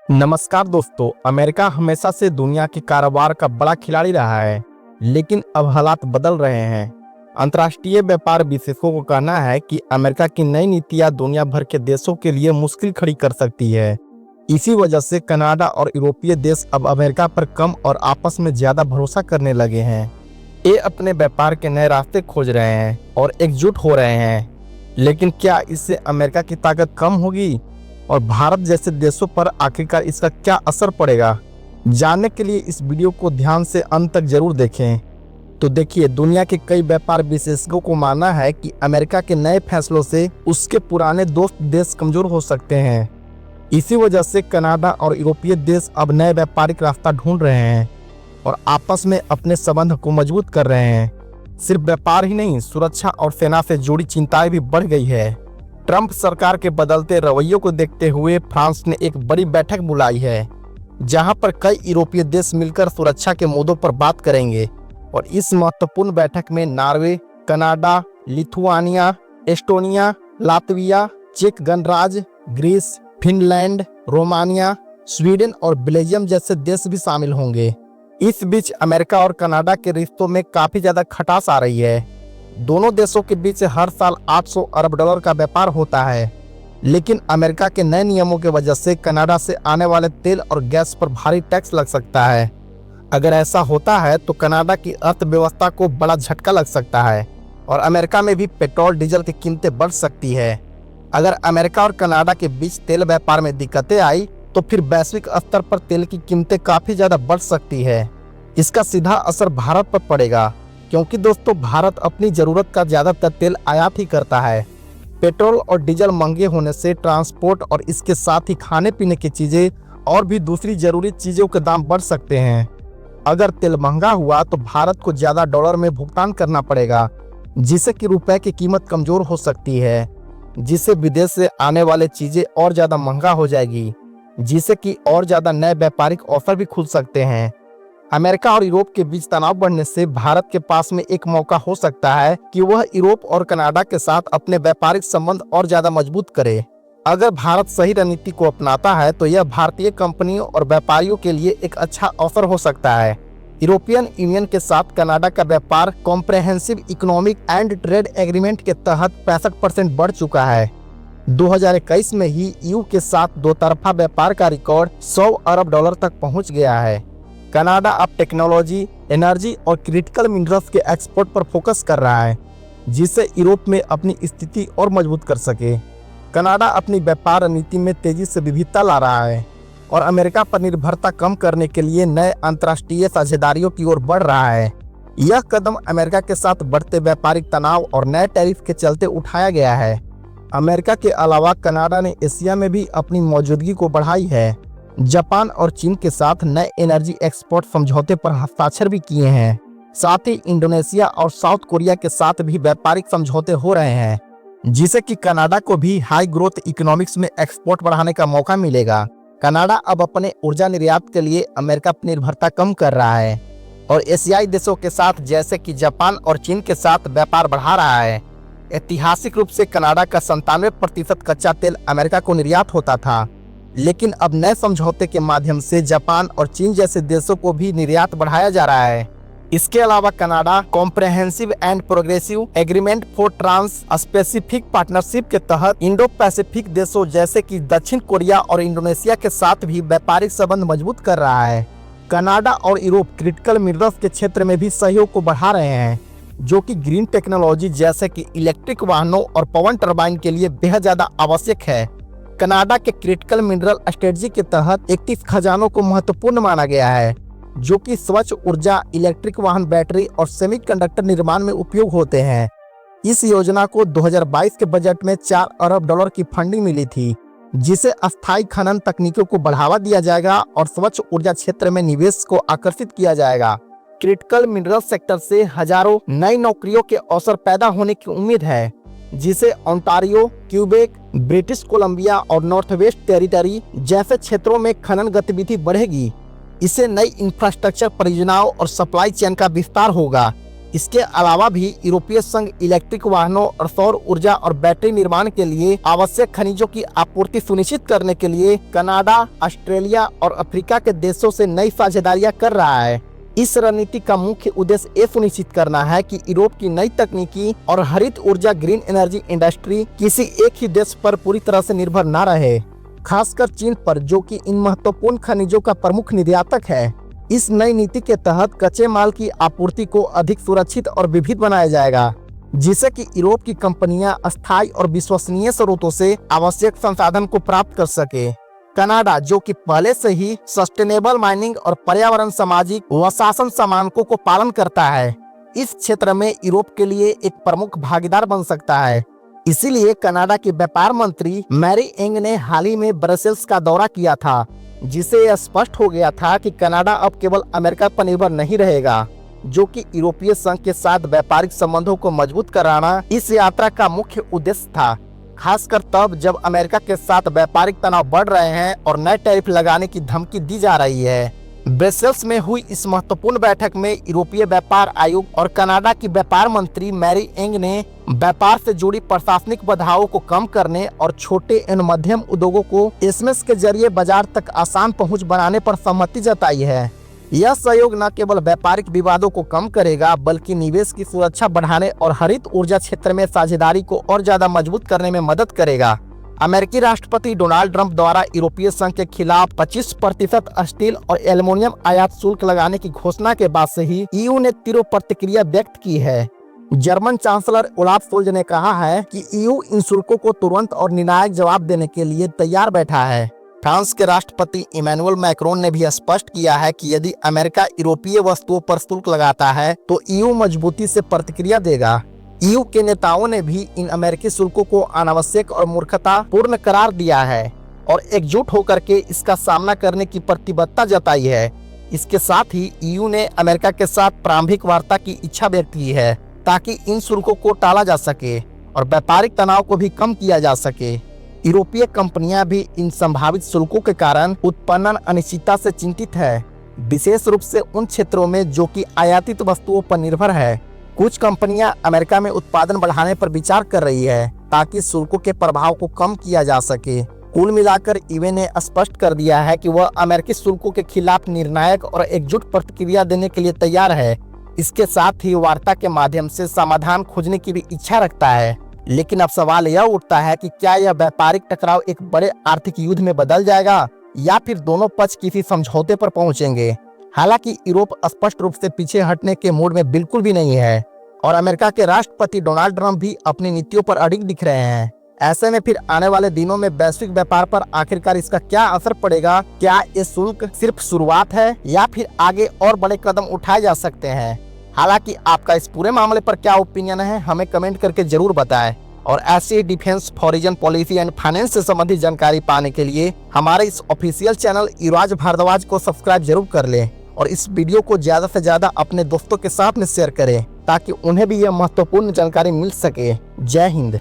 नमस्कार दोस्तों। अमेरिका हमेशा से दुनिया के कारोबार का बड़ा खिलाड़ी रहा है, लेकिन अब हालात बदल रहे हैं। अंतर्राष्ट्रीय व्यापार विशेषज्ञों को कहना है कि अमेरिका की नई नीतियां दुनिया भर के देशों के लिए मुश्किल खड़ी कर सकती है। इसी वजह से कनाडा और यूरोपीय देश अब अमेरिका पर कम और आपस में ज्यादा भरोसा करने लगे हैं। ये अपने व्यापार के नए रास्ते खोज रहे हैं और एकजुट हो रहे हैं। लेकिन क्या इससे अमेरिका की ताकत कम होगी और भारत जैसे देशों पर आखिरकार इसका क्या असर पड़ेगा? जानने के लिए इस वीडियो को ध्यान से अंत तक जरूर देखें। तो देखिए, दुनिया के कई व्यापार विशेषज्ञों को मानना है कि अमेरिका के नए फैसलों से उसके पुराने दोस्त देश कमजोर हो सकते हैं। इसी वजह से कनाडा और यूरोपीय देश अब नए व्यापारिक रास्ता ढूंढ रहे हैं और आपस में अपने संबंध को मजबूत कर रहे हैं। सिर्फ व्यापार ही नहीं, सुरक्षा और सेना से जुड़ी चिंताएं भी बढ़ गई है। ट्रंप सरकार के बदलते रवैयों को देखते हुए फ्रांस ने एक बड़ी बैठक बुलाई है, जहां पर कई यूरोपीय देश मिलकर सुरक्षा के मुद्दों पर बात करेंगे। और इस महत्वपूर्ण बैठक में Norway, Canada, Lithuania, Estonia, Latvia, चेक गणराज्य, ग्रीस, फिनलैंड, रोमानिया, स्वीडन और बेल्जियम जैसे देश भी शामिल होंगे। इस बीच अमेरिका और कनाडा के रिश्तों में काफी ज्यादा खटास आ रही है। दोनों देशों के बीच हर साल $800 अरब का व्यापार होता है, लेकिन अमेरिका के नए नियमों की वजह से कनाडा से आने वाले तेल और गैस पर भारी टैक्स लग सकता है। अगर ऐसा होता है तो कनाडा की अर्थव्यवस्था को बड़ा झटका लग सकता है और अमेरिका में भी पेट्रोल डीजल की कीमतें बढ़ सकती है। अगर अमेरिका और कनाडा के बीच तेल व्यापार में दिक्कतें आई तो फिर वैश्विक स्तर पर तेल की कीमतें काफी ज्यादा बढ़ सकती है। इसका सीधा असर भारत पर पड़ेगा, क्योंकि दोस्तों भारत अपनी जरूरत का ज्यादातर तेल आयात ही करता है। पेट्रोल और डीजल महंगे होने से ट्रांसपोर्ट और इसके साथ ही खाने पीने की चीजें और भी दूसरी जरूरी चीजों के दाम बढ़ सकते हैं। अगर तेल महंगा हुआ तो भारत को ज्यादा डॉलर में भुगतान करना पड़ेगा, जिससे कि रुपए की कीमत कमजोर हो सकती है, जिससे विदेश से आने वाले चीजें और ज्यादा महंगा हो जाएगी, जिससे कि और ज्यादा नए व्यापारिक ऑफर भी खुल सकते हैं। अमेरिका और यूरोप के बीच तनाव बढ़ने से भारत के पास में एक मौका हो सकता है कि वह यूरोप और कनाडा के साथ अपने व्यापारिक संबंध और ज्यादा मजबूत करे। अगर भारत सही रणनीति को अपनाता है तो यह भारतीय कंपनियों और व्यापारियों के लिए एक अच्छा अवसर हो सकता है। यूरोपियन यूनियन के साथ कनाडा का व्यापार comprehensive economic and trade agreement के तहत 65% बढ़ चुका है। 2021 में ही ईयू के साथ दो तरफा व्यापार का रिकॉर्ड $100 अरब तक पहुंच गया है। कनाडा अब टेक्नोलॉजी, एनर्जी और क्रिटिकल मिनरल्स के एक्सपोर्ट पर फोकस कर रहा है, जिससे यूरोप में अपनी स्थिति और मजबूत कर सके। कनाडा अपनी व्यापार नीति में तेजी से विविधता ला रहा है और अमेरिका पर निर्भरता कम करने के लिए नए अंतर्राष्ट्रीय साझेदारियों की ओर बढ़ रहा है। यह कदम अमेरिका के साथ बढ़ते व्यापारिक तनाव और नए टैरिफ के चलते उठाया गया है। अमेरिका के अलावा कनाडा ने एशिया में भी अपनी मौजूदगी को बढ़ाई है। जापान और चीन के साथ नए एनर्जी एक्सपोर्ट समझौते पर हस्ताक्षर भी किए हैं। साथ ही इंडोनेशिया और साउथ कोरिया के साथ भी व्यापारिक समझौते हो रहे हैं, जिससे कि कनाडा को भी हाई ग्रोथ इकोनॉमिक्स में एक्सपोर्ट बढ़ाने का मौका मिलेगा। कनाडा अब अपने ऊर्जा निर्यात के लिए अमेरिका पर निर्भरता कम कर रहा है और एशियाई देशों के साथ जैसे कि जापान और चीन के साथ व्यापार बढ़ा रहा है। ऐतिहासिक रूप से कनाडा का 97% कच्चा तेल अमेरिका को निर्यात होता था, लेकिन अब नए समझौते के माध्यम से जापान और चीन जैसे देशों को भी निर्यात बढ़ाया जा रहा है। इसके अलावा Canada comprehensive and progressive agreement for trans specific partnership के तहत इंडो पैसिफिक देशों जैसे कि दक्षिण कोरिया और इंडोनेशिया के साथ भी व्यापारिक संबंध मजबूत कर रहा है। कनाडा और यूरोप क्रिटिकल मिनरल्स के क्षेत्र में भी सहयोग को बढ़ा रहे हैं, जो कि ग्रीन टेक्नोलॉजी जैसे कि इलेक्ट्रिक वाहनों और पवन टर्बाइन के लिए बेहद ज्यादा आवश्यक है। कनाडा के क्रिटिकल मिनरल स्ट्रेटजी के तहत 31 खजानों को महत्वपूर्ण माना गया है, जो कि स्वच्छ ऊर्जा, इलेक्ट्रिक वाहन, बैटरी और सेमीकंडक्टर निर्माण में उपयोग होते हैं। इस योजना को 2022 के बजट में $4 अरब की फंडिंग मिली थी, जिसे अस्थायी खनन तकनीकों को बढ़ावा दिया जाएगा और स्वच्छ ऊर्जा क्षेत्र में निवेश को आकर्षित किया जाएगा। क्रिटिकल मिनरल सेक्टर से हजारों नई नौकरियों के अवसर पैदा होने की उम्मीद है, जिसे ओंटारियो, क्यूबेक, ब्रिटिश कोलंबिया और नॉर्थ वेस्ट टेरिटरी जैसे क्षेत्रों में खनन गतिविधि बढ़ेगी। इससे नई इंफ्रास्ट्रक्चर परियोजनाओं और सप्लाई चेन का विस्तार होगा। इसके अलावा भी यूरोपीय संघ इलेक्ट्रिक वाहनों और सौर ऊर्जा और बैटरी निर्माण के लिए आवश्यक खनिजों की आपूर्ति सुनिश्चित करने के लिए कनाडा, ऑस्ट्रेलिया और अफ्रीका के देशों से नई साझेदारियां कर रहा है। इस रणनीति का मुख्य उद्देश्य ये सुनिश्चित करना है कि यूरोप की नई तकनीकी और हरित ऊर्जा ग्रीन एनर्जी इंडस्ट्री किसी एक ही देश पर पूरी तरह से निर्भर न रहे, खासकर चीन पर, जो कि इन महत्वपूर्ण खनिजों का प्रमुख निर्यातक है। इस नई नीति के तहत कच्चे माल की आपूर्ति को अधिक सुरक्षित और विविध बनाया जाएगा, जिससे कि यूरोप की कंपनियां अस्थायी और विश्वसनीय स्रोतों से आवश्यक संसाधन को प्राप्त कर सके। कनाडा, जो कि पहले से ही सस्टेनेबल माइनिंग और पर्यावरण, सामाजिक व शासन मानकों को पालन करता है, इस क्षेत्र में यूरोप के लिए एक प्रमुख भागीदार बन सकता है। इसीलिए कनाडा की व्यापार मंत्री मैरी एंग ने हाल ही में ब्रसेल्स का दौरा किया था, जिससे यह स्पष्ट हो गया था कि कनाडा अब केवल अमेरिका पर निर्भर नहीं रहेगा, जो कि यूरोपीय संघ के साथ व्यापारिक संबंधों को मजबूत कराना इस यात्रा का मुख्य उद्देश्य था, खासकर तब जब अमेरिका के साथ व्यापारिक तनाव बढ़ रहे हैं और नए टैरिफ लगाने की धमकी दी जा रही है। ब्रसेल्स में हुई इस महत्वपूर्ण बैठक में यूरोपीय व्यापार आयोग और कनाडा की व्यापार मंत्री मैरी एंग ने व्यापार से जुड़ी प्रशासनिक बाधाओं को कम करने और छोटे एवं मध्यम उद्योगों को एसएमएस के जरिए बाजार तक आसान पहुंच बनाने पर सहमति जताई है। यह सहयोग न केवल व्यापारिक विवादों को कम करेगा, बल्कि निवेश की सुरक्षा बढ़ाने और हरित ऊर्जा क्षेत्र में साझेदारी को और ज्यादा मजबूत करने में मदद करेगा। अमेरिकी राष्ट्रपति डोनाल्ड ट्रंप द्वारा यूरोपीय संघ के खिलाफ 25% स्टील और एल्युमिनियम आयात शुल्क लगाने की घोषणा के बाद से ही ईयू ने तीव्र प्रतिक्रिया व्यक्त की है। जर्मन चांसलर ओलाफ शोल्ज ने कहा है कि ईयू इन शुल्कों को तुरंत और निर्णायक जवाब देने के लिए तैयार बैठा है। फ्रांस के राष्ट्रपति इमैनुअल मैक्रोन ने भी स्पष्ट किया है कि यदि अमेरिका यूरोपीय वस्तुओं पर शुल्क लगाता है तो ईयू मजबूती से प्रतिक्रिया देगा। ईयू के नेताओं ने भी इन अमेरिकी शुल्कों को अनावश्यक और मूर्खतापूर्ण करार दिया है और एकजुट होकर के इसका सामना करने की प्रतिबद्धता जताई है। इसके साथ ही ईयू ने अमेरिका के साथ प्रारंभिक वार्ता की इच्छा व्यक्त की है, ताकि इन शुल्कों को टाला जा सके और व्यापारिक तनाव को भी कम किया जा सके। यूरोपीय कंपनियां भी इन संभावित शुल्कों के कारण उत्पन्न अनिश्चितता से चिंतित है, विशेष रूप से उन क्षेत्रों में जो कि आयातित वस्तुओं पर निर्भर है। कुछ कंपनियां अमेरिका में उत्पादन बढ़ाने पर विचार कर रही है, ताकि शुल्कों के प्रभाव को कम किया जा सके। कुल मिलाकर ईवे ने स्पष्ट कर दिया है कि वह अमेरिकी शुल्कों के खिलाफ निर्णायक और एकजुट प्रतिक्रिया देने के लिए तैयार है। इसके साथ ही वार्ता के माध्यम से समाधान खोजने की भी इच्छा रखता है। लेकिन अब सवाल यह उठता है कि क्या यह व्यापारिक टकराव एक बड़े आर्थिक युद्ध में बदल जाएगा या फिर दोनों पक्ष किसी समझौते पर पहुंचेंगे। हालांकि यूरोप स्पष्ट रूप से पीछे हटने के मूड में बिल्कुल भी नहीं है और अमेरिका के राष्ट्रपति डोनाल्ड ट्रंप भी अपनी नीतियों पर अडिग दिख रहे हैं। ऐसे में फिर आने वाले दिनों में वैश्विक व्यापार पर आखिरकार इसका क्या असर पड़ेगा? क्या ये शुल्क सिर्फ शुरुआत है या फिर आगे और बड़े कदम उठाए जा सकते हैं? हालांकि आपका इस पूरे मामले पर क्या ओपिनियन है, हमें कमेंट करके जरूर बताएं। और ऐसी defence, foreign policy and finance से संबंधित जानकारी पाने के लिए हमारे इस ऑफिशियल चैनल युवराज भारद्वाज को सब्सक्राइब जरूर कर लें और इस वीडियो को ज्यादा से ज्यादा अपने दोस्तों के साथ में शेयर करें, ताकि उन्हें भी यह महत्वपूर्ण जानकारी मिल सके। जय हिंद।